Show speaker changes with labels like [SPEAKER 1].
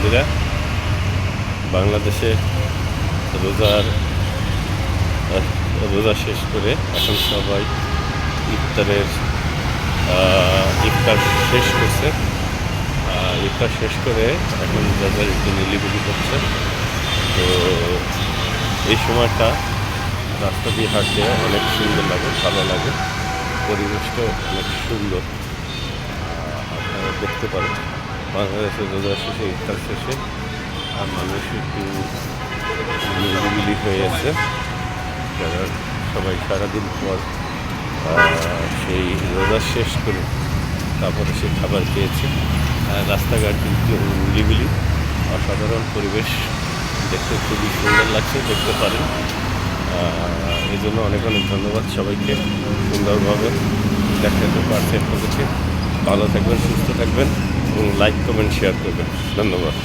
[SPEAKER 1] বন্ধুরা, বাংলাদেশে রোজার রোজা শেষ করে এখন সবাই ইফতার শেষ করছে। ইফতার শেষ করে এখন যাদের একটু নিলিবিলি করছে। তো এই সময়টা রাস্তা দিয়ে হাঁটতে অনেক সুন্দর লাগে, ভালো লাগে, পরিবেশটাও অনেক সুন্দর। আপনারা দেখতে পারেন বাংলাদেশের রোজা শেষে, ইফতার শেষে আর মানুষ একটু নিরিবিলি হয়ে আছে, যারা সবাই সারাদিন পর সেই রোজা শেষ করে তারপরে সে খাবার খেয়েছে। রাস্তাঘাট কিন্তু নিরিবিলি, অসাধারণ পরিবেশ, দেখতে খুবই সুন্দর লাগছে, দেখতে পারেন। এই জন্য অনেক অনেক ধন্যবাদ সবাইকে, সুন্দরভাবে দেখাতে পারছে আপনাদেরকে। ভালো থাকবেন, সুস্থ থাকবেন এবং লাইক কমেন্ট শেয়ার করবেন। ধন্যবাদ।